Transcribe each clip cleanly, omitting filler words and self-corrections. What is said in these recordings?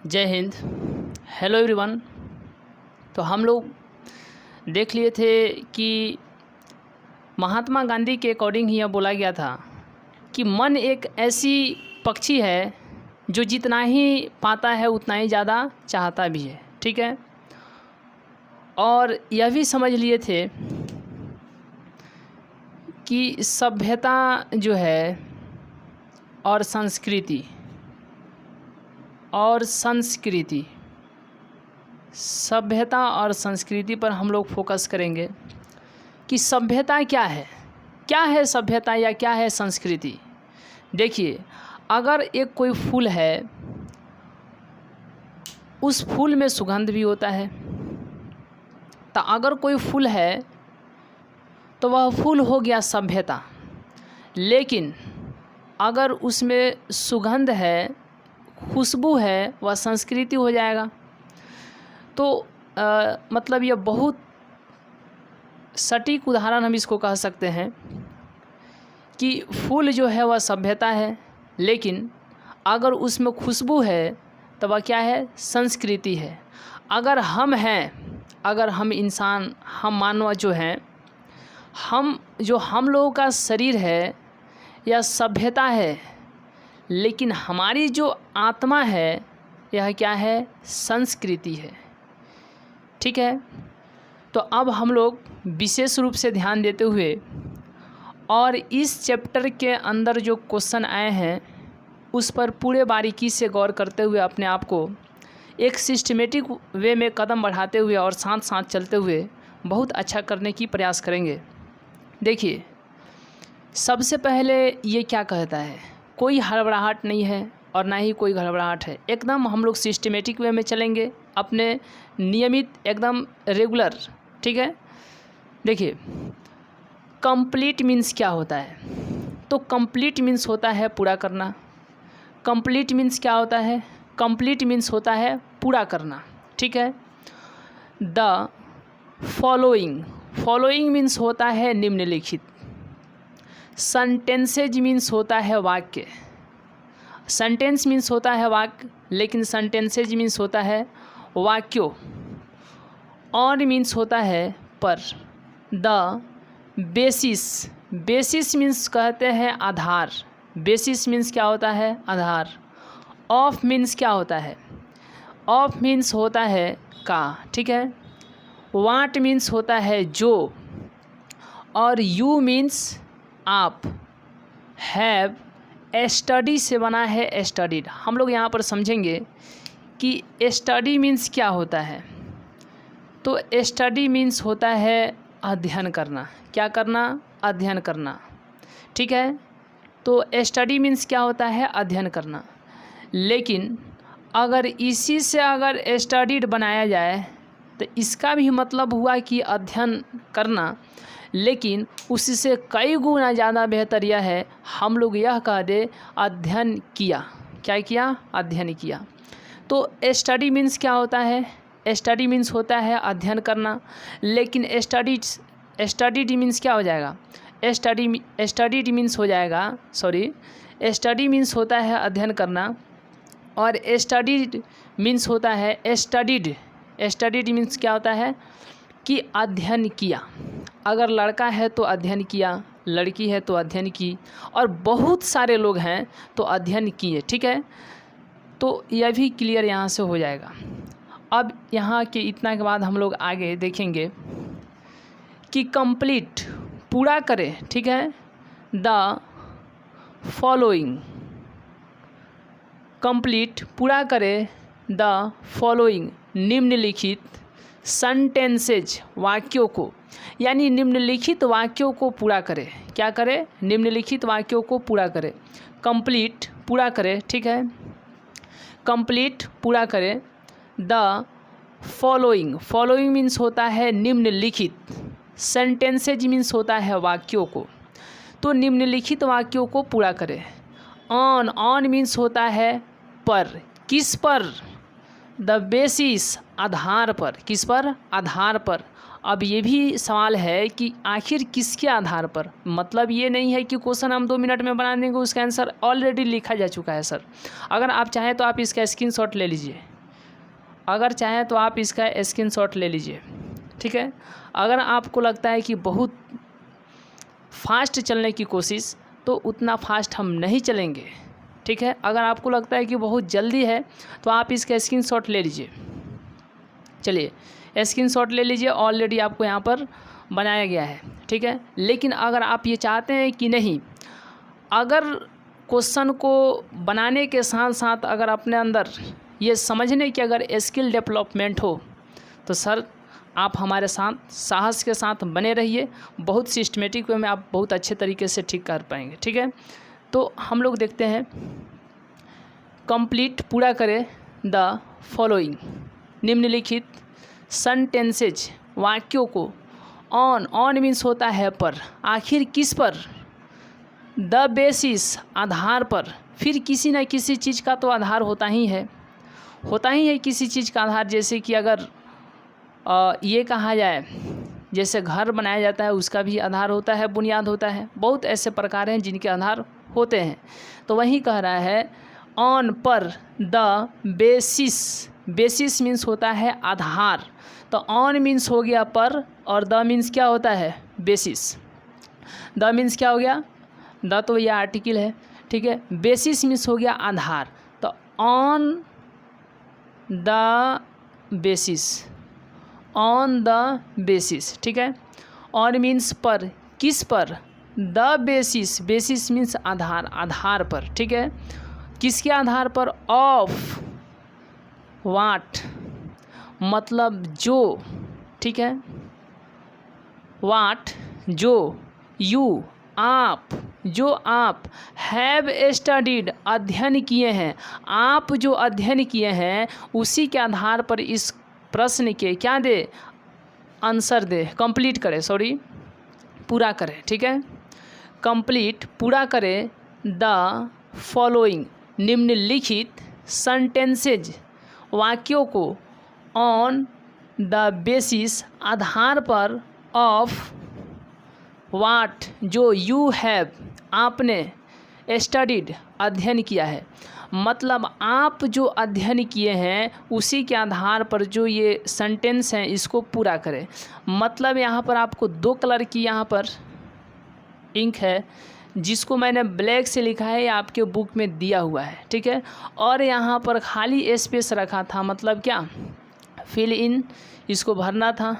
जय Hind. Hello everyone. तो हम लोग देख लिए थे कि महात्मा गांधी के अकॉर्डिंग ही यह बोला गया था कि मन एक ऐसी पक्षी है जो जितना ही पाता है उतना ही ज़्यादा चाहता भी है। ठीक है। और यह भी समझ लिए थे कि सभ्यता जो है और सभ्यता और संस्कृति पर हम लोग फोकस करेंगे कि सभ्यता क्या है सभ्यता या क्या है संस्कृति। देखिए, अगर एक कोई फूल है, उस फूल में सुगंध भी होता है। तो अगर कोई फूल है तो वह फूल हो गया सभ्यता। लेकिन अगर उसमें सुगंध है, खुशबू है, वह संस्कृति हो जाएगा। तो मतलब यह बहुत सटीक उदाहरण हम इसको कह सकते हैं कि फूल जो है वह सभ्यता है, लेकिन अगर उसमें खुशबू है तो वह क्या है? संस्कृति है। अगर हम इंसान, हम मानव जो हैं, हम लोगों का शरीर है यह सभ्यता है, लेकिन हमारी जो आत्मा है यह क्या है? संस्कृति है। ठीक है। तो अब हम लोग विशेष रूप से ध्यान देते हुए और इस चैप्टर के अंदर जो क्वेश्चन आए हैं उस पर पूरे बारीकी से गौर करते हुए अपने आप को एक सिस्टमेटिक वे में कदम बढ़ाते हुए और साथ साथ चलते हुए बहुत अच्छा करने की प्रयास करेंगे। देखिए, सबसे पहले ये क्या कहता है? कोई हड़बड़ाहट नहीं है और ना ही कोई गड़बड़ाहट है। एकदम हम लोग सिस्टमेटिक वे में चलेंगे, अपने नियमित, एकदम रेगुलर। ठीक है। देखिए, कंप्लीट मीन्स क्या होता है? तो कंप्लीट मीन्स होता है पूरा करना। कंप्लीट मीन्स क्या होता है? कंप्लीट मीन्स होता है पूरा करना। ठीक है। द फॉलोइंग मीन्स होता है निम्नलिखित। सेंटेंसेज मीन्स होता है वाक्य। सेंटेंस मीन्स होता है वाक्य, लेकिन सेंटेंसेज मीन्स होता है वाक्यों। ऑन मीन्स होता है पर। द बेसिस मीन्स कहते हैं आधार। बेसिस मीन्स क्या होता है? आधार। ऑफ मीन्स क्या होता है? ऑफ मीन्स होता है का। ठीक है। वाट मीन्स होता है जो, और यू मीन्स आप। हैव स्टडी से बना है स्टडीड। हम लोग यहाँ पर समझेंगे कि स्टडी मीन्स क्या होता है। तो स्टडी मीन्स होता है अध्ययन करना। क्या करना? अध्ययन करना। ठीक है। तो स्टडी मीन्स क्या होता है? अध्ययन करना। लेकिन अगर इसी से अगर स्टडीड बनाया जाए तो इसका भी मतलब हुआ कि अध्ययन करना, लेकिन उससे कई गुना ज़्यादा बेहतर यह है हम लोग यह कह दे अध्ययन किया। क्या किया? अध्ययन किया। तो स्टडी मीन्स क्या होता है? स्टडी मीन्स होता है अध्ययन करना, लेकिन स्टडीड मीन्स क्या हो जाएगा? स्टडीड मीन्स हो जाएगा, स्टडी मीन्स होता है अध्ययन करना, और स्टडीड मीन्स होता है स्टडीड मीन्स क्या होता है? कि अध्ययन किया। अगर लड़का है तो अध्ययन किया, लड़की है तो अध्ययन की, और बहुत सारे लोग हैं तो अध्ययन किए। ठीक है। तो यह भी क्लियर यहाँ से हो जाएगा। अब यहाँ के इतना के बाद हम लोग आगे देखेंगे कि कंप्लीट पूरा करें। ठीक है। द फॉलोइंग, कंप्लीट पूरा करें द फॉलोइंग निम्नलिखित सेंटेंसेज वाक्यों को, यानी निम्नलिखित वाक्यों को पूरा करें। क्या करें? निम्नलिखित वाक्यों को पूरा करें। कंप्लीट पूरा करें। ठीक है। कंप्लीट पूरा करें द फॉलोइंग मीन्स होता है निम्नलिखित। सेंटेंसेज मीन्स होता है वाक्यों को। तो निम्नलिखित वाक्यों को पूरा करें। ऑन मीन्स होता है पर। किस पर? द बेसिस, आधार पर। किस पर? आधार पर। अब ये भी सवाल है कि आखिर किसके आधार पर? मतलब ये नहीं है कि क्वेश्चन हम 2 मिनट में बना देंगे, उसका आंसर ऑलरेडी लिखा जा चुका है सर। अगर आप चाहें तो आप इसका स्क्रीनशॉट ले लीजिए। अगर चाहें तो आप इसका स्क्रीनशॉट ले लीजिए, ठीक है। अगर आपको लगता है कि बहुत फास्ट चलने की कोशिश, तो उतना फास्ट हम नहीं चलेंगे, ठीक है। अगर आपको लगता है कि बहुत जल्दी है तो आप इसका स्क्रीनशॉट ले लीजिए। चलिए स्क्रीनशॉट ले लीजिए, ऑलरेडी आपको यहाँ पर बनाया गया है, ठीक है। लेकिन अगर आप ये चाहते हैं कि नहीं, अगर क्वेश्चन को बनाने के साथ साथ अगर अपने अंदर ये समझने की अगर स्किल डेवलपमेंट हो, तो सर आप हमारे साथ साहस के साथ बने रहिए। बहुत सिस्टमेटिक वे में आप बहुत अच्छे तरीके से ठीक कर पाएंगे, ठीक है। तो हम लोग देखते हैं, कंप्लीट पूरा करें द फॉलोइंग, निम्नलिखित सेंटेंसेज वाक्यों को ऑन मीन्स होता है पर, आखिर किस पर, द बेसिस आधार पर। फिर किसी न किसी चीज़ का तो आधार होता ही है किसी चीज़ का आधार। जैसे कि अगर ये कहा जाए, जैसे घर बनाया जाता है उसका भी आधार होता है, बुनियाद होता है। बहुत ऐसे प्रकार हैं जिनके आधार होते हैं। तो वही कह रहा है ऑन पर, द बेसिस मीन्स होता है आधार। तो ऑन मीन्स हो गया पर, और द मीन्स क्या होता है, बेसिस। द मीन्स क्या हो गया, द तो यह आर्टिकल है, ठीक है। बेसिस मीन्स हो गया आधार। तो ऑन द बेसिस, ठीक है। ऑन मीन्स पर, किस पर, द बेसिस मीन्स आधार पर, ठीक है। किसके आधार पर, ऑफ वाट मतलब जो, ठीक है। वाट जो, यू आप, जो आप, हैव स्टडीड अध्ययन किए हैं, आप जो अध्ययन किए हैं उसी के आधार पर इस प्रश्न के क्या दे, आंसर दे, कंप्लीट करें, पूरा करें, ठीक है। कंप्लीट पूरा करें द फॉलोइंग, निम्नलिखित सेंटेंसेज वाक्यों को ऑन द बेसिस आधार पर, ऑफ वाट जो, यू हैव आपने, स्टडीड अध्ययन किया है। मतलब आप जो अध्ययन किए हैं उसी के आधार पर जो ये सेंटेंस हैं इसको पूरा करें। मतलब यहाँ पर आपको 2 कलर की यहाँ पर इंक है, जिसको मैंने ब्लैक से लिखा है, ये आपके बुक में दिया हुआ है, ठीक है। और यहाँ पर खाली स्पेस रखा था, मतलब क्या, फिल इन, इसको भरना था।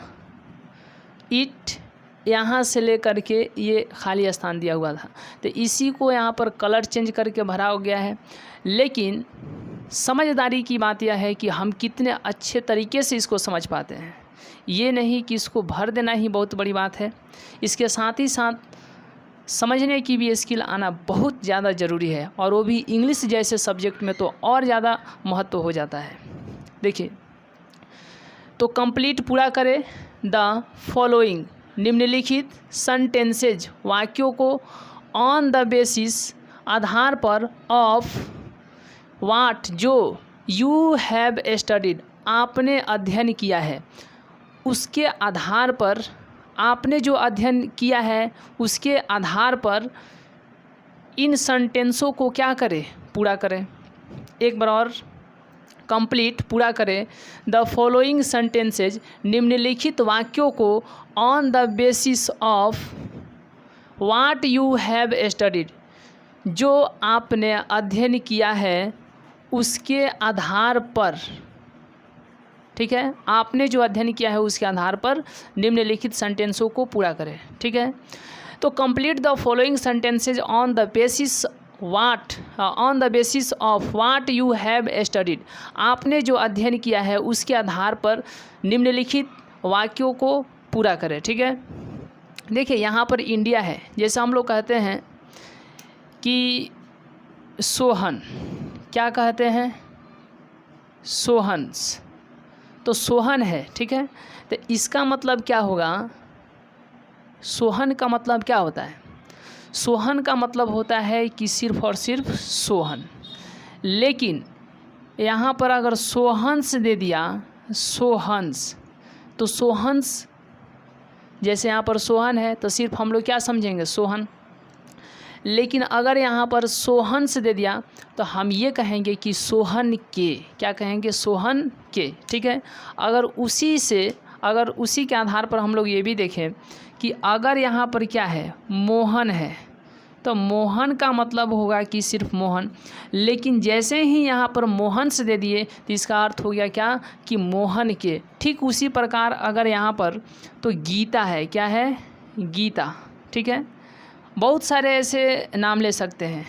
इट यहाँ से लेकर के ये खाली स्थान दिया हुआ था, तो इसी को यहाँ पर कलर चेंज करके भरा गया है। लेकिन समझदारी की बात यह है कि हम कितने अच्छे तरीके से इसको समझ पाते हैं। ये नहीं कि इसको भर देना ही बहुत बड़ी बात है, इसके साथ ही साथ समझने की भी स्किल आना बहुत ज़्यादा ज़रूरी है, और वो भी इंग्लिश जैसे सब्जेक्ट में तो और ज़्यादा महत्व हो जाता है। देखिए, तो कंप्लीट पूरा करें द फॉलोइंग, निम्नलिखित सेंटेंसेज वाक्यों को ऑन द बेसिस आधार पर, ऑफ वाट जो, यू हैव स्टडीड आपने अध्ययन किया है, उसके आधार पर, आपने जो अध्ययन किया है उसके आधार पर इन सेंटेंसों को क्या करें, पूरा करें। एक बार और, कंप्लीट पूरा करें द फॉलोइंग सेंटेंसेज निम्नलिखित वाक्यों को on the basis of what you have studied जो आपने अध्ययन किया है उसके आधार पर, ठीक है। आपने जो अध्ययन किया है उसके आधार पर निम्नलिखित सेंटेंसों को पूरा करें, ठीक है। तो complete the following sentences on the basis of what you have studied आपने जो अध्ययन किया है उसके आधार पर निम्नलिखित वाक्यों को पूरा करें, ठीक है। देखिए, यहाँ पर इंडिया है, जैसे हम लोग कहते हैं कि सोहन, क्या कहते हैं, सोहन्स, तो सोहन है, ठीक है। तो इसका मतलब क्या होगा, सोहन का मतलब क्या होता है, सोहन का मतलब होता है कि सिर्फ और सिर्फ सोहन। लेकिन यहाँ पर अगर सोहन्स दे दिया, सोहन्स, तो सोहन्स, जैसे यहाँ पर सोहन है तो सिर्फ हम लोग क्या समझेंगे, सोहन। लेकिन अगर यहाँ पर सोहन से दे दिया तो हम ये कहेंगे कि सोहन के, क्या कहेंगे, सोहन के, ठीक है। अगर उसी के आधार पर हम लोग ये भी देखें कि अगर यहाँ पर क्या है, मोहन है, तो मोहन का मतलब होगा कि सिर्फ मोहन, लेकिन जैसे ही यहाँ पर मोहन से दे दिए तो इसका अर्थ हो गया क्या, कि मोहन के। ठीक उसी प्रकार अगर यहाँ पर तो गीता है, क्या है, गीता, ठीक है। बहुत सारे ऐसे नाम ले सकते हैं,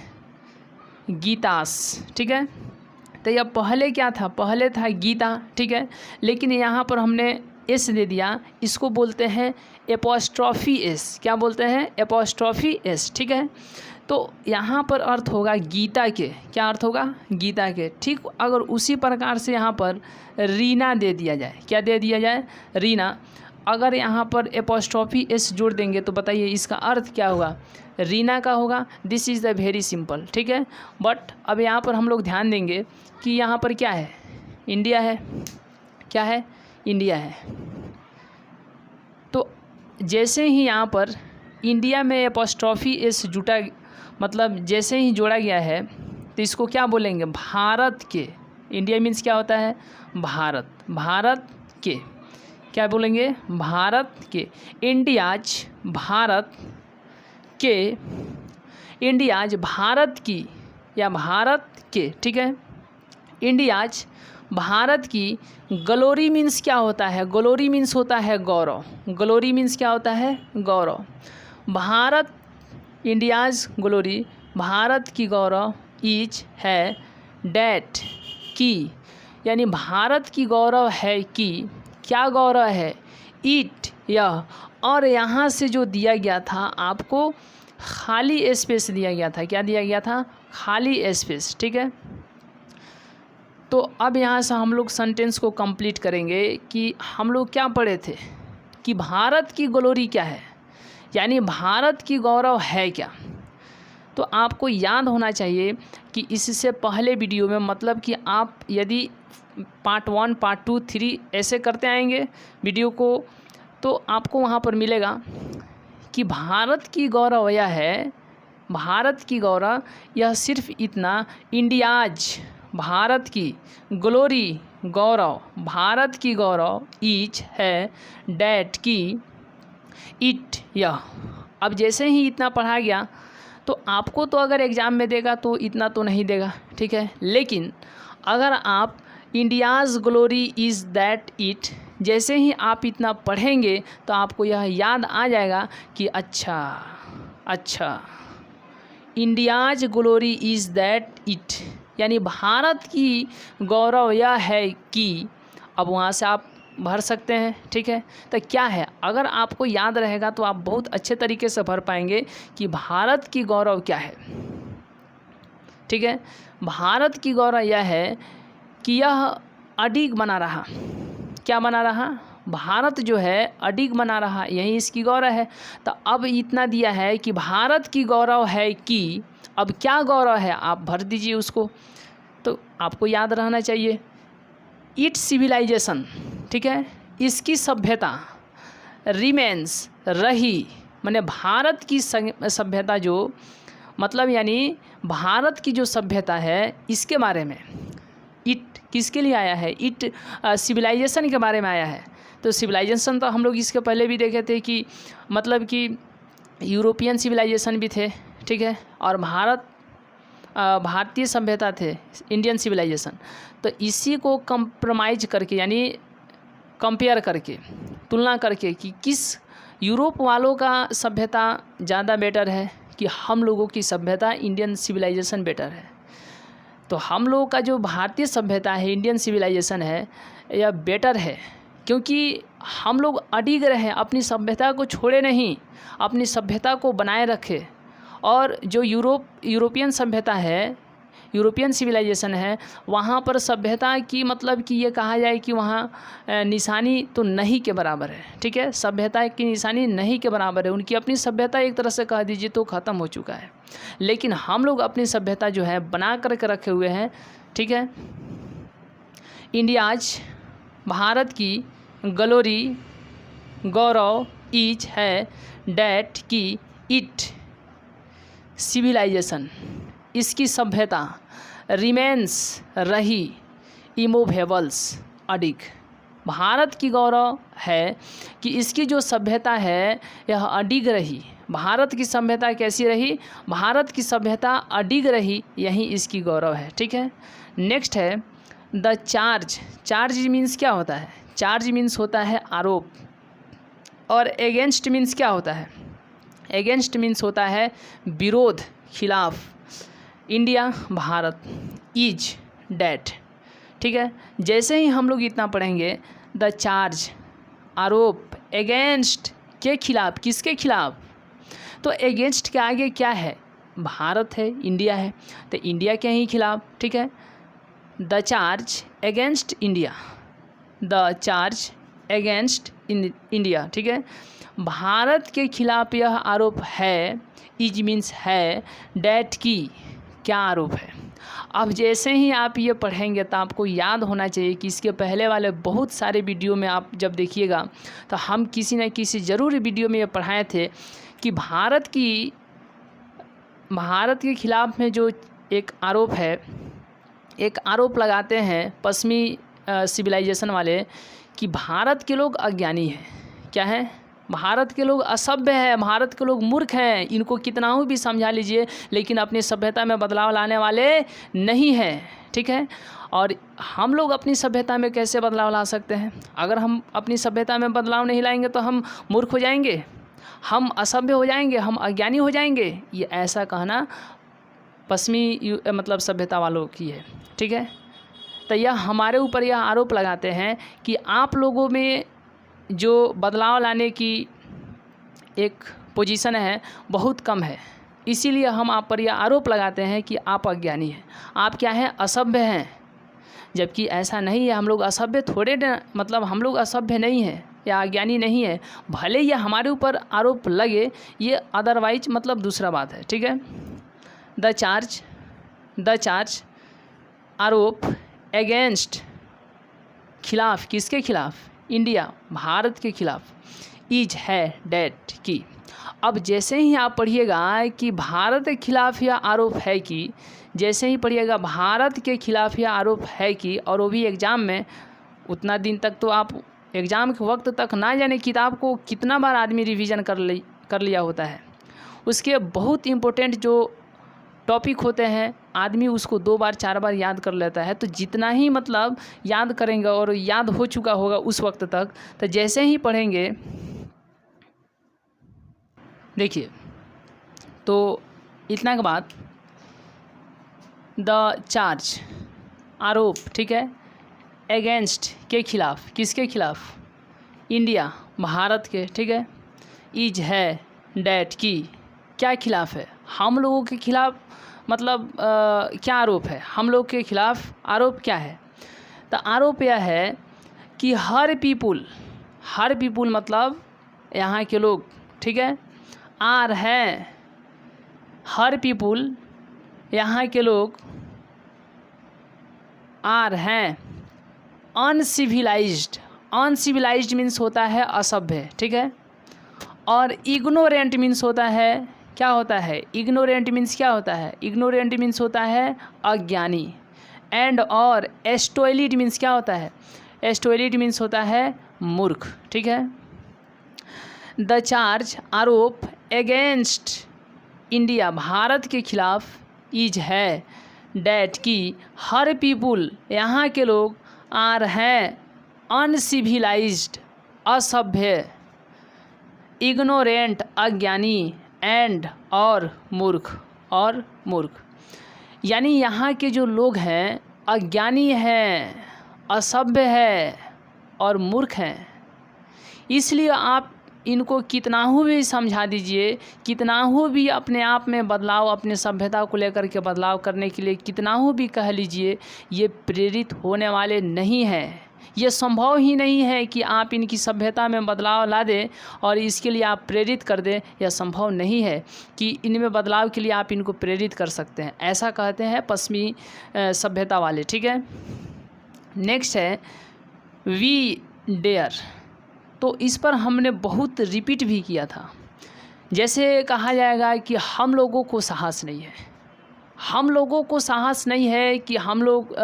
गीतास, ठीक है। तो यह पहले क्या था, पहले था गीता, ठीक है, लेकिन यहाँ पर हमने एस दे दिया, इसको बोलते हैं एपोस्ट्रॉफी एस, क्या बोलते हैं, एपोस्ट्रॉफी एस, ठीक है। तो यहाँ पर अर्थ होगा गीता के, क्या अर्थ होगा, गीता के। ठीक अगर उसी प्रकार से यहाँ पर रीना दे दिया जाए, क्या दे दिया जाए, रीना, अगर यहाँ पर एपोस्ट्रॉफी एस जोड़ देंगे तो बताइए इसका अर्थ क्या होगा, रीना का होगा। This is the very simple, ठीक है। बट अब यहाँ पर हम लोग ध्यान देंगे कि यहाँ पर क्या है, इंडिया है, क्या है, इंडिया है। तो जैसे ही यहाँ पर इंडिया में एपोस्ट्रॉफी एस जुटा, मतलब जैसे ही जोड़ा गया है तो इसको क्या बोलेंगे, भारत के। इंडिया मीन्स क्या होता है, भारत, भारत के, क्या बोलेंगे, भारत के। इंडियाज, भारत के, इंडियाज, भारत की या भारत के, ठीक है। इंडियाज, भारत की। ग्लोरी मीन्स क्या होता है, ग्लोरी मीन्स होता है गौरव, ग्लोरी मीन्स क्या होता है, गौरव। भारत, इंडियाज ग्लोरी, भारत की गौरव, इज है, डैट की, यानी भारत की गौरव है कि, क्या गौरव है, इट, यह। और यहाँ से जो दिया गया था आपको खाली स्पेस दिया गया था, क्या दिया गया था, खाली स्पेस, ठीक है। तो अब यहाँ से हम लोग सेंटेंस को कंप्लीट करेंगे कि हम लोग क्या पढ़े थे कि भारत की ग्लोरी क्या है, यानी भारत की गौरव है क्या। तो आपको याद होना चाहिए कि इससे पहले वीडियो में, मतलब कि आप यदि पार्ट 1, पार्ट 2, 3 ऐसे करते आएंगे वीडियो को, तो आपको वहाँ पर मिलेगा कि भारत की गौरव यह है, भारत की गौरव यह सिर्फ इतना, इंडियाज, भारत की, ग्लोरी, गौरव, भारत की गौरव, इज है, डैट की, इट, यह। अब जैसे ही इतना पढ़ा गया तो आपको तो अगर एग्ज़ाम में देगा तो इतना तो नहीं देगा, ठीक है। लेकिन अगर आप India's glory is that it, जैसे ही आप इतना पढ़ेंगे तो आपको यह याद आ जाएगा कि अच्छा India's glory is that it, यानी भारत की गौरव यह है कि। अब वहाँ से आप भर सकते हैं, ठीक है। तो क्या है, अगर आपको याद रहेगा तो आप बहुत अच्छे तरीके से भर पाएंगे कि भारत की गौरव क्या है, ठीक है। भारत की गौरव यह है कि यह अडिग बना रहा, क्या बना रहा, भारत जो है अडिग बना रहा, यही इसकी गौरव है। तो अब इतना दिया है कि भारत की गौरव है कि, अब क्या गौरव है आप भर दीजिए उसको, तो आपको याद रहना चाहिए इट्स सिविलाइजेशन, ठीक है, इसकी सभ्यता, रिमेन्स, रही, माने भारत की सभ्यता जो, मतलब यानी भारत की जो सभ्यता है इसके बारे में। इट किसके लिए आया है, इट सिविलाइजेशन के बारे में आया है। तो सिविलाइजेशन तो हम लोग इसके पहले भी देखे थे कि मतलब कि यूरोपियन सिविलाइजेशन भी थे, ठीक है, और भारतीय सभ्यता थे, इंडियन सिविलाइजेशन। तो इसी को कंप्रोमाइज करके, यानी कंपेयर करके, तुलना करके कि किस यूरोप वालों का सभ्यता ज़्यादा बेटर है कि हम लोगों की सभ्यता इंडियन सिविलाइजेशन बेटर है। तो हम लोगों का जो भारतीय सभ्यता है, इंडियन सिविलाइजेशन है, यह बेटर है क्योंकि हम लोग अडिग रहे, अपनी सभ्यता को छोड़े नहीं, अपनी सभ्यता को बनाए रखे। और जो यूरोपियन सभ्यता है, यूरोपियन सिविलाइजेशन है, वहाँ पर सभ्यता की मतलब कि ये कहा जाए कि वहाँ निशानी तो नहीं के बराबर है, ठीक है, सभ्यता की निशानी नहीं के बराबर है। उनकी अपनी सभ्यता एक तरह से कह दीजिए तो ख़त्म हो चुका है, लेकिन हम लोग अपनी सभ्यता जो है बना करके रखे हुए हैं, ठीक है। इंडियाज, भारत की ग्लोरी, गौरव, इज है, डैट की, इट सिविलाइजेशन, इसकी सभ्यता, रिमेन्स रही, इमूवेबल्स अडिग। भारत की गौरव है कि इसकी जो सभ्यता है यह अडिग रही। भारत की सभ्यता कैसी रही? भारत की सभ्यता अडिग रही, यही इसकी गौरव है। ठीक है, नेक्स्ट है द चार्ज। चार्ज मीन्स क्या होता है? चार्ज मीन्स होता है आरोप, और एगेंस्ट मीन्स क्या होता है? एगेंस्ट मीन्स होता है विरोध, खिलाफ। India Bharat, is that. ठीक है, जैसे ही हम लोग इतना पढ़ेंगे, द चार्ज आरोप, एगेंस्ट के खिलाफ, किसके खिलाफ? तो एगेंस्ट के आगे क्या है? भारत है, इंडिया है, तो इंडिया के ही खिलाफ। ठीक है, the charge against India, the charge against India. ठीक है, भारत के खिलाफ यह आरोप है, इज मीन्स है, डैट की क्या आरोप है। अब जैसे ही आप ये पढ़ेंगे तो आपको याद होना चाहिए कि इसके पहले वाले बहुत सारे वीडियो में आप जब देखिएगा तो हम किसी न किसी ज़रूर वीडियो में ये पढ़ाए थे कि भारत के खिलाफ में जो एक आरोप है, एक आरोप लगाते हैं पश्चिमी सिविलाइजेशन वाले कि भारत के लोग अज्ञानी हैं। क्या है? भारत के लोग असभ्य हैं, भारत के लोग मूर्ख हैं, इनको कितना भी समझा लीजिए लेकिन अपनी सभ्यता में बदलाव लाने वाले नहीं हैं। ठीक है, और हम लोग अपनी सभ्यता में कैसे बदलाव ला सकते हैं? अगर हम अपनी सभ्यता में बदलाव नहीं लाएंगे तो हम मूर्ख हो जाएंगे, हम असभ्य हो जाएंगे, हम अज्ञानी हो जाएंगे। ये ऐसा कहना पश्चिमी मतलब सभ्यता वालों की है। ठीक है, तो यह हमारे ऊपर यह आरोप लगाते हैं कि आप लोगों में जो बदलाव लाने की एक पोजीशन है बहुत कम है, इसीलिए हम आप पर यह आरोप लगाते हैं कि आप अज्ञानी हैं, आप क्या हैं? असभ्य हैं। जबकि ऐसा नहीं है, हम लोग असभ्य थोड़े मतलब हम लोग असभ्य नहीं हैं या अज्ञानी नहीं है, भले ये हमारे ऊपर आरोप लगे, ये अदरवाइज मतलब दूसरा बात है। ठीक है, द चार्ज आरोप, एगेंस्ट खिलाफ, किसके खिलाफ? इंडिया भारत के खिलाफ, इज है डैट की। अब जैसे ही आप पढ़िएगा कि भारत के खिलाफ यह आरोप है कि, जैसे ही पढ़िएगा भारत के खिलाफ यह आरोप है कि, और वो भी एग्ज़ाम में, उतना दिन तक तो आप एग्ज़ाम के वक्त तक ना जाने किताब को कितना बार आदमी रिवीजन कर लिया होता है। उसके बहुत इम्पोर्टेंट जो टॉपिक होते हैं आदमी उसको 2 बार 4 बार याद कर लेता है। तो जितना ही मतलब याद करेंगे और याद हो चुका होगा उस वक्त तक, तो जैसे ही पढ़ेंगे, देखिए तो इतना के बाद द चार्ज आरोप, ठीक है, एगेंस्ट के खिलाफ, किसके खिलाफ? इंडिया भारत के। ठीक है, इज है डैट की क्या खिलाफ है? हम लोगों के खिलाफ मतलब क्या आरोप है? हम लोग के खिलाफ आरोप क्या है? तो आरोप यह है कि हर पीपुल मतलब यहाँ के लोग, ठीक है, आर हैं, हर पीपुल यहाँ के लोग आर हैं अनसिविलाइज्ड मीन्स होता है असभ्य। ठीक है, और इग्नोरेंट मीन्स होता है, क्या होता है? इग्नोरेंट मीन्स क्या होता है? इग्नोरेंट मीन्स होता है अज्ञानी। एंड और एस्टोइलिड मीन्स क्या होता है? एस्टोइलिड मीन्स होता है मूर्ख। ठीक है, द चार्ज आरोप एगेंस्ट इंडिया भारत के खिलाफ इज है डैट की हर पीपुल यहाँ के लोग आर हैं अनसिविलाइज्ड असभ्य, इग्नोरेंट अज्ञानी, एंड और मूर्ख। यानी यहाँ के जो लोग हैं अज्ञानी हैं, असभ्य है और मूर्ख हैं। इसलिए आप इनको कितना भी समझा दीजिए, कितना भी अपने आप में बदलाव, अपने सभ्यता को लेकर के बदलाव करने के लिए कितना भी कह लीजिए, ये प्रेरित होने वाले नहीं हैं। ये संभव ही नहीं है कि आप इनकी सभ्यता में बदलाव ला दें और इसके लिए आप प्रेरित कर दें। यह संभव नहीं है कि इनमें बदलाव के लिए आप इनको प्रेरित कर सकते हैं, ऐसा कहते हैं पश्चिमी सभ्यता वाले। ठीक है, नेक्स्ट है वी डेयर। तो इस पर हमने बहुत रिपीट भी किया था जैसे कहा जाएगा कि हम लोगों को साहस नहीं है, हम लोगों को साहस नहीं है कि हम लोग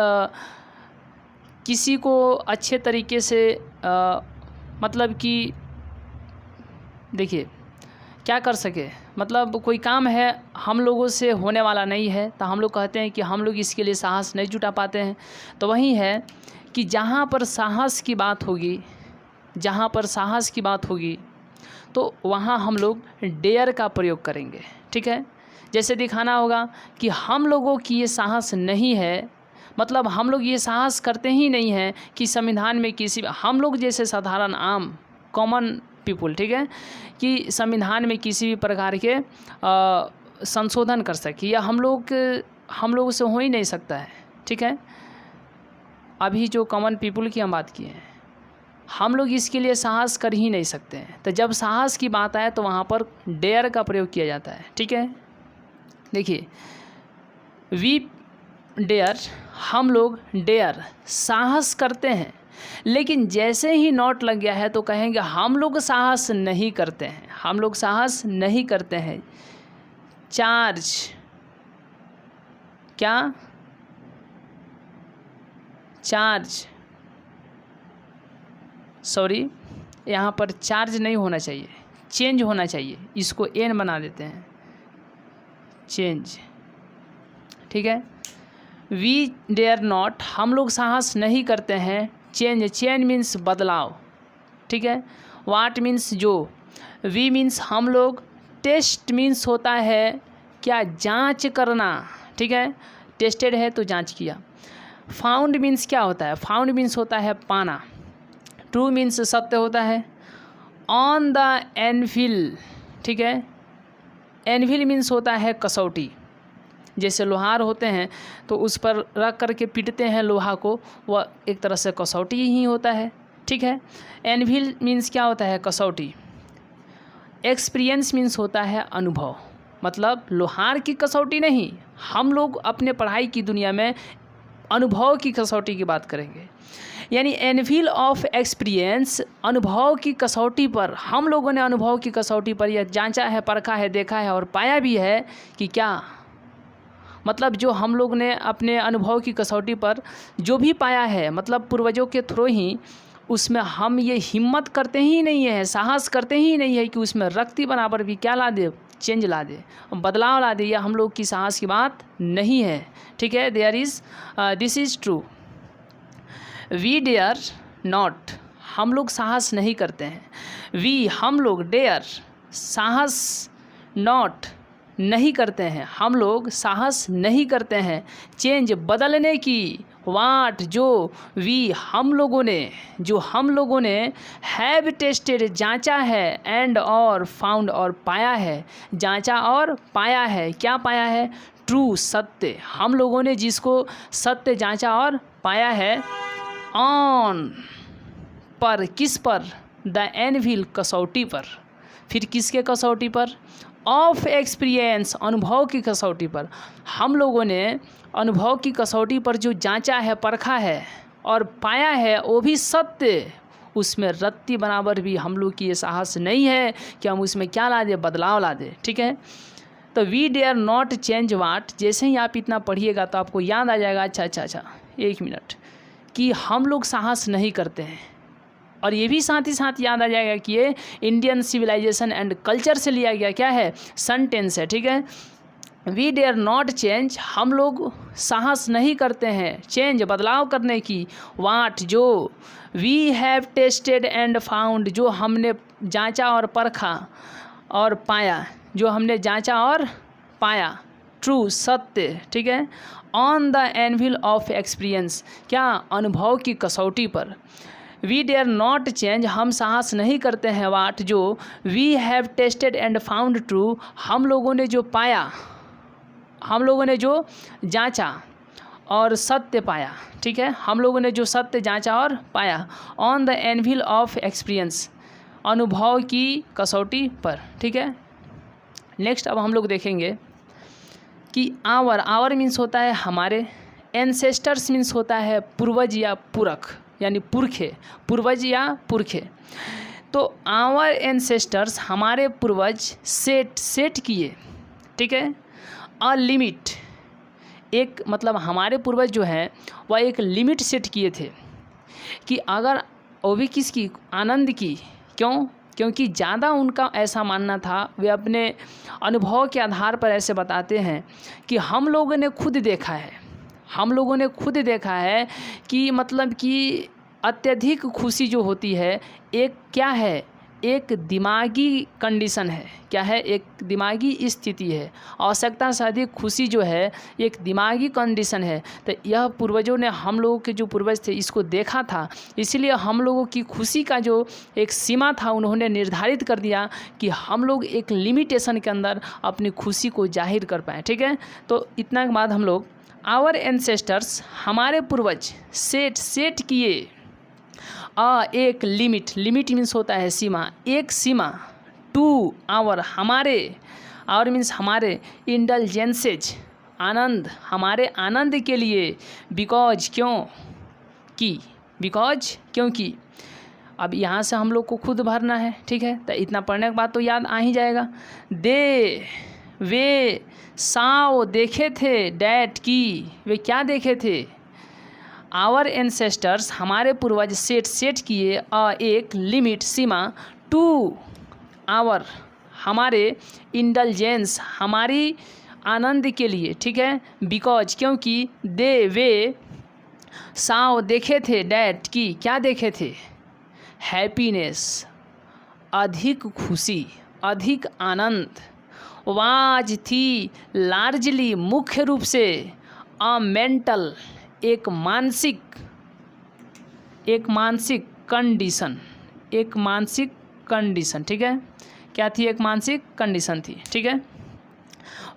किसी को अच्छे तरीके से मतलब कि देखिए क्या कर सके, मतलब कोई काम है हम लोगों से होने वाला नहीं है तो हम लोग कहते हैं कि हम लोग इसके लिए साहस नहीं जुटा पाते हैं। तो वही है कि जहाँ पर साहस की बात होगी, जहाँ पर साहस की बात होगी तो वहाँ हम लोग डेयर का प्रयोग करेंगे, ठीक है। जैसे दिखाना होगा कि हम लोगों की ये साहस नहीं है, मतलब हम लोग ये साहस करते ही नहीं हैं कि संविधान में किसी, हम लोग जैसे साधारण आम कॉमन पीपुल, ठीक है, कि संविधान में किसी भी प्रकार के संशोधन कर सके, या हम लोग से हो ही नहीं सकता है, ठीक है। अभी जो कॉमन पीपुल की हम बात किए हैं, हम लोग इसके लिए साहस कर ही नहीं सकते हैं। तो जब साहस की बात आए तो वहाँ पर डेयर का प्रयोग किया जाता है, ठीक है। देखिए वी डेयर, हम लोग डेयर साहस करते हैं, लेकिन जैसे ही नॉट लग गया है तो कहेंगे हम लोग साहस नहीं करते हैं, हम लोग साहस नहीं करते हैं। चार्ज, क्या चार्ज, सॉरी यहाँ पर चार्ज नहीं होना चाहिए, चेंज होना चाहिए, इसको एन बना देते हैं, चेंज, ठीक है। वी डेयर नॉट, हम लोग साहस नहीं करते हैं। चेंज, चेंज मीन्स बदलाव, ठीक है। वाट मीन्स जो, वी मीन्स हम लोग, टेस्ट मीन्स होता है क्या, जांच करना, ठीक है, टेस्टेड है तो जांच किया। फाउंड मीन्स क्या होता है, फाउंड मीन्स होता है पाना। ट्रू मीन्स सत्य होता है। ऑन द एनविल, ठीक है, एनविल मीन्स होता है कसौटी, जैसे लोहार होते हैं तो उस पर रख करके पीटते हैं लोहा को, वह एक तरह से कसौटी ही होता है, ठीक है। एनविल मीन्स क्या होता है, कसौटी। एक्सपीरियंस मीन्स होता है अनुभव, मतलब लोहार की कसौटी नहीं, हम लोग अपने पढ़ाई की दुनिया में अनुभव की कसौटी की बात करेंगे। यानी एनविल ऑफ एक्सपीरियंस, अनुभव की कसौटी पर, हम लोगों ने अनुभव की कसौटी पर यह जांचा है, परखा है, देखा है और पाया भी है कि क्या, मतलब जो हम लोग ने अपने अनुभव की कसौटी पर जो भी पाया है, मतलब पूर्वजों के थ्रू ही, उसमें हम ये हिम्मत करते ही नहीं है, साहस करते ही नहीं है कि उसमें रक्ति बराबर भी क्या ला दे, चेंज ला दे, बदलाव ला दे, या हम लोग की साहस की बात नहीं है, ठीक है। There is, this is true. We dare not, हम लोग साहस नहीं करते हैं। वी, हम लोग, डेयर साहस, नॉट नहीं करते हैं, हम लोग साहस नहीं करते हैं। चेंज, बदलने की। वाट, जो। वी, हम लोगों ने हैव टेस्टेड, जांचा है, एंड और फाउंड और पाया है, जांचा और पाया है, क्या पाया है, ट्रू सत्य, हम लोगों ने जिसको सत्य जांचा और पाया है। ऑन पर, किस पर, द एनविल कसौटी पर, फिर किसके कसौटी पर, ऑफ एक्सपीरियंस, अनुभव की कसौटी पर, हम लोगों ने अनुभव की कसौटी पर जो जांचा है, परखा है और पाया है वो भी सत्य, उसमें रत्ती बराबर भी हम लोग की ये साहस नहीं है कि हम उसमें क्या ला दे, बदलाव ला दे, ठीक है। तो वी डेयर नॉट चेंज वाट, जैसे ही आप इतना पढ़िएगा तो आपको याद आ जाएगा, अच्छा एक मिनट, कि हम लोग साहस नहीं करते हैं। और ये भी साथ ही साथ याद आ जाएगा कि ये इंडियन सिविलाइजेशन एंड कल्चर से लिया गया क्या है, सेंटेंस है, ठीक है। वी डेयर नॉट चेंज, हम लोग साहस नहीं करते हैं चेंज, बदलाव करने की। वाट, जो। We have tested and found, जो हमने जांचा और परखा और पाया, जो हमने जांचा और पाया। ट्रू सत्य, ठीक है। On the anvil of experience, क्या, अनुभव की कसौटी पर। वी डेयर नॉट चेंज, हम साहस नहीं करते हैं। वाट, जो। We have tested and found true, हम लोगों ने जो पाया, हम लोगों ने जो जांचा और सत्य पाया, ठीक है, हम लोगों ने जो सत्य जांचा और पाया। On the anvil of experience, अनुभव की कसौटी पर, ठीक है। नेक्स्ट अब हम लोग देखेंगे कि आवर मीन्स होता है हमारे, एंसेस्टर्स मीन्स होता है पूर्वज या पुरख, यानी पुरखे, पूर्वज या पुरखे। तो आवर एंसेस्टर्स हमारे पूर्वज सेट किए, ठीक है, अ लिमिट, एक मतलब हमारे पूर्वज जो हैं वह एक लिमिट सेट किए थे कि अगर वो भी किसकी, आनंद की। क्यों? क्योंकि ज़्यादा उनका ऐसा मानना था, वे अपने अनुभव के आधार पर ऐसे बताते हैं कि हम लोगों ने खुद देखा है कि मतलब कि अत्यधिक खुशी जो होती है एक क्या है, एक दिमागी कंडीशन है। क्या है? एक दिमागी स्थिति है। आवश्यकता से अधिक खुशी जो है एक दिमागी कंडीशन है। तो यह पूर्वजों ने, हम लोगों के जो पूर्वज थे, इसको देखा था, इसलिए हम लोगों की खुशी का जो एक सीमा था उन्होंने निर्धारित कर दिया कि हम लोग एक लिमिटेशन के अंदर अपनी खुशी को जाहिर कर पाएँ, ठीक है। तो इतना के बाद हम लोग आवर एंसेस्टर्स हमारे पूर्वज सेट किए एक लिमिट मीन्स होता है सीमा, एक सीमा, टू आवर हमारे, आवर मीन्स हमारे, इंडलजेंसेज आनंद, हमारे आनंद के लिए, बिकॉज क्योंकि अब यहाँ से हम लोग को खुद भरना है, ठीक है। तो इतना पढ़ने के बाद तो याद आ ही जाएगा। वे साव देखे थे, डैट की वे क्या देखे थे, आवर एंसेस्टर्स हमारे पूर्वज सेट किए एक लिमिट सीमा, टू आवर हमारे, इंडलजेंस हमारी आनंद के लिए, ठीक है, बिकॉज क्योंकि वे साव देखे थे, डैट की क्या देखे थे, हैप्पीनेस अधिक खुशी, अधिक आनंद, वाज थी लार्जली मुख्य रूप से, अ मेंटल एक मानसिक कंडीशन, ठीक है। क्या थी? एक मानसिक कंडीशन थी, ठीक है।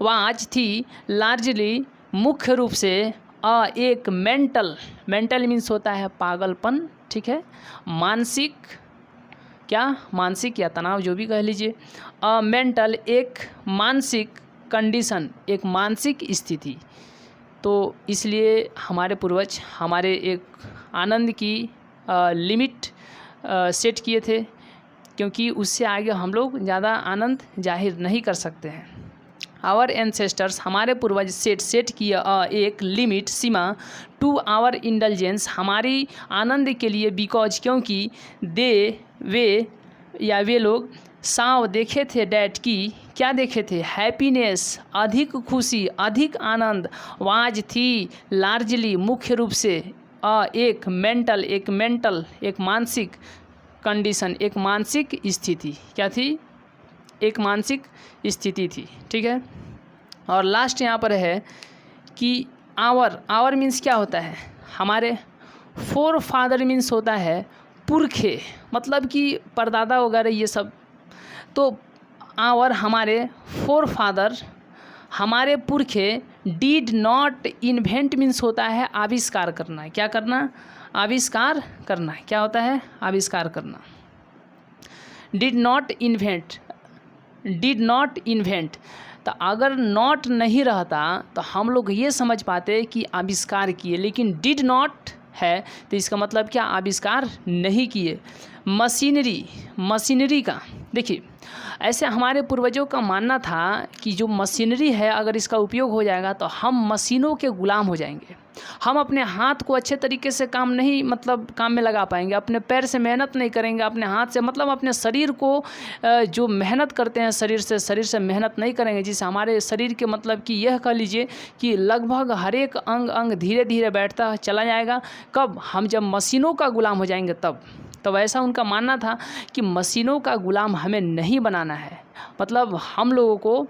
वाज थी लार्जली मुख्य रूप से, एक मेंटल मीन्स होता है पागलपन, ठीक है, मानसिक या तनाव जो भी कह लीजिए, मेंटल एक मानसिक कंडीशन, एक मानसिक स्थिति। तो इसलिए हमारे पूर्वज हमारे एक आनंद की लिमिट सेट किए थे, क्योंकि उससे आगे हम लोग ज़्यादा आनंद जाहिर नहीं कर सकते हैं। आवर एंसेस्टर्स हमारे पूर्वज सेट किए एक लिमिट सीमा, टू आवर इंडलजेंस हमारी आनंद के लिए, बिकॉज क्योंकि वे लोग साव देखे थे, डैट की क्या देखे थे, हैप्पीनेस अधिक खुशी, अधिक आनंद, वाज थी लार्जली मुख्य रूप से, एक मेंटल एक मानसिक कंडीशन, एक मानसिक स्थिति। क्या थी? एक मानसिक स्थिति थी, ठीक है। और लास्ट यहाँ पर है कि आवर मीन्स क्या होता है, हमारे, फोर फादर मीन्स होता है पुरखे, मतलब कि परदादा वगैरह ये सब। तो आवर हमारे, फोर फादर हमारे पुरखे, डिड नॉट इन्वेंट मीन्स होता है आविष्कार करना। क्या करना? आविष्कार करना। क्या होता है? आविष्कार करना। डिड नॉट इन्वेंट, तो अगर नॉट नहीं रहता तो हम लोग ये समझ पाते कि आविष्कार किए, लेकिन डिड नॉट है तो इसका मतलब क्या? आविष्कार नहीं किए। मशीनरी का देखिए, ऐसे हमारे पूर्वजों का मानना था कि जो मशीनरी है अगर इसका उपयोग हो जाएगा तो हम मशीनों के गुलाम हो जाएंगे। हम अपने हाथ को अच्छे तरीके से काम में लगा पाएंगे, अपने पैर से मेहनत नहीं करेंगे, अपने हाथ से मतलब अपने शरीर को जो मेहनत करते हैं शरीर से मेहनत नहीं करेंगे, जिससे हमारे शरीर के मतलब कि यह कह लीजिए कि लगभग हर एक अंग धीरे धीरे बैठता चला जाएगा। कब? हम जब मशीनों का गुलाम हो जाएंगे तब। तो ऐसा उनका मानना था कि मशीनों का गुलाम हमें नहीं बनाना है, मतलब हम लोगों को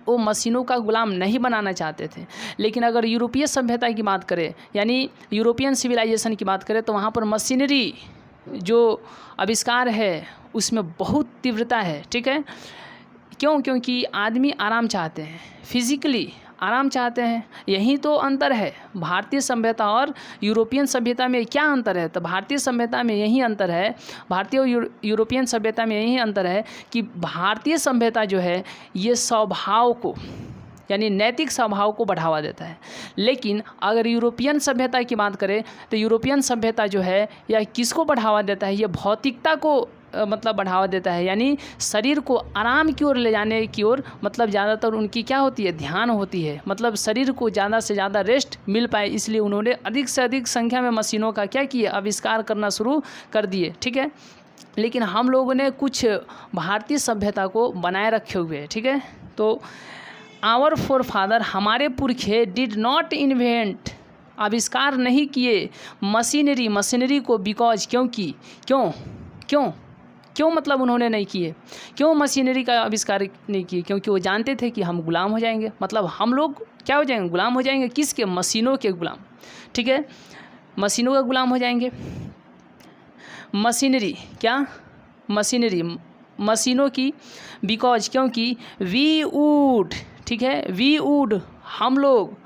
वो मशीनों का गुलाम नहीं बनाना चाहते थे। लेकिन अगर यूरोपीय सभ्यता की बात करें, यानी यूरोपियन सिविलाइजेशन की बात करें, तो वहाँ पर मशीनरी जो आविष्कार है उसमें बहुत तीव्रता है, ठीक है। क्यों? क्योंकि आदमी आराम चाहते हैं, फिजिकली आराम चाहते हैं। यही तो अंतर है भारतीय सभ्यता और यूरोपियन सभ्यता में। क्या अंतर है? तो भारतीय सभ्यता में यही अंतर है, भारतीय और यूरोपियन सभ्यता में यही अंतर है कि भारतीय सभ्यता जो है ये स्वभाव को, यानी नैतिक स्वभाव को बढ़ावा देता है। लेकिन अगर यूरोपियन सभ्यता की बात करें तो यूरोपियन सभ्यता जो है यह किसको बढ़ावा देता है? ये भौतिकता को मतलब बढ़ावा देता है, यानी शरीर को आराम की ओर ले जाने की ओर मतलब ज़्यादातर उनकी क्या होती है, ध्यान होती है, मतलब शरीर को ज़्यादा से ज़्यादा रेस्ट मिल पाए, इसलिए उन्होंने अधिक से अधिक संख्या में मशीनों का क्या किया, आविष्कार करना शुरू कर दिए। ठीक है, लेकिन हम लोगों ने कुछ भारतीय सभ्यता को बनाए रखे हुए है। ठीक है, तो आवर फोरफादर, हमारे पुरखे, डिड नॉट इन्वेंट, आविष्कार नहीं किए, मशीनरी को, बिकॉज, क्योंकि, क्यों मतलब उन्होंने नहीं किए, क्यों मशीनरी का आविष्कार नहीं किए, क्योंकि वो जानते थे कि हम गुलाम हो जाएंगे, मतलब हम लोग क्या हो जाएंगे, गुलाम हो जाएंगे, किसके, मशीनों के गुलाम। ठीक है, मशीनों का गुलाम हो जाएंगे। मशीनरी क्या, मशीनों की, बिकॉज, क्योंकि, वी वुड, ठीक है, वी वुड, हम लोग,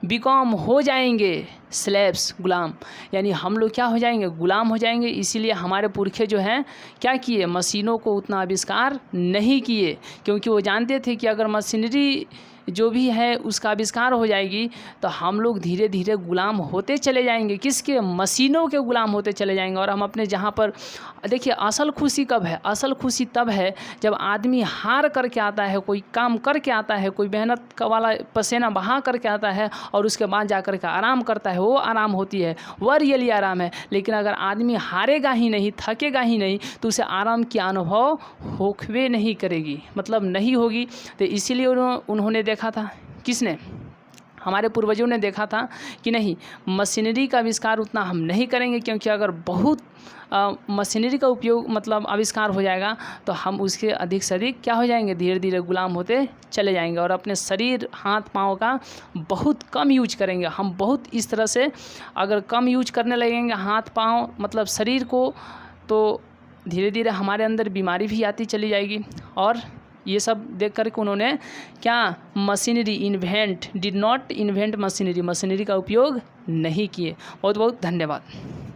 बिकॉम, हो जाएंगे, स्लेव्स, गुलाम, यानी हम लोग क्या हो जाएंगे, गुलाम हो जाएंगे। इसीलिए हमारे पुरखे जो हैं क्या किए, मशीनों को उतना आविष्कार नहीं किए, क्योंकि वो जानते थे कि अगर मशीनरी जो भी है उसका आविष्कार हो जाएगी तो हम लोग धीरे धीरे गुलाम होते चले जाएंगे, किसके, मशीनों के गुलाम होते चले जाएंगे। और हम अपने जहाँ पर देखिए, असल खुशी कब है, असल खुशी तब है जब आदमी हार करके आता है, कोई काम करके आता है, कोई मेहनत का वाला पसीना बहा करके आता है और उसके बाद जा कर के आराम करता है, वो आराम होती है, वह रियली आराम है। लेकिन अगर आदमी हारेगा ही नहीं, थकेगा ही नहीं, तो उसे आराम की अनुभव होखबे नहीं करेगी, मतलब नहीं होगी। तो इसीलिए उन्होंने देखा था, किसने, हमारे पूर्वजों ने देखा था कि नहीं, मशीनरी का आविष्कार उतना हम नहीं करेंगे, क्योंकि अगर बहुत मशीनरी का उपयोग मतलब आविष्कार हो जाएगा तो हम उसके अधिक से अधिक क्या हो जाएंगे, धीरे धीरे गुलाम होते चले जाएंगे और अपने शरीर, हाथ पाँव का बहुत कम यूज करेंगे। हम बहुत इस तरह से अगर कम यूज करने लगेंगे हाथ पाँव मतलब शरीर को, तो धीरे धीरे हमारे अंदर बीमारी भी आती चली जाएगी। और ये सब देख करके उन्होंने क्या, machinery invent, did not invent machinery, machinery का उपयोग नहीं किए। बहुत बहुत धन्यवाद।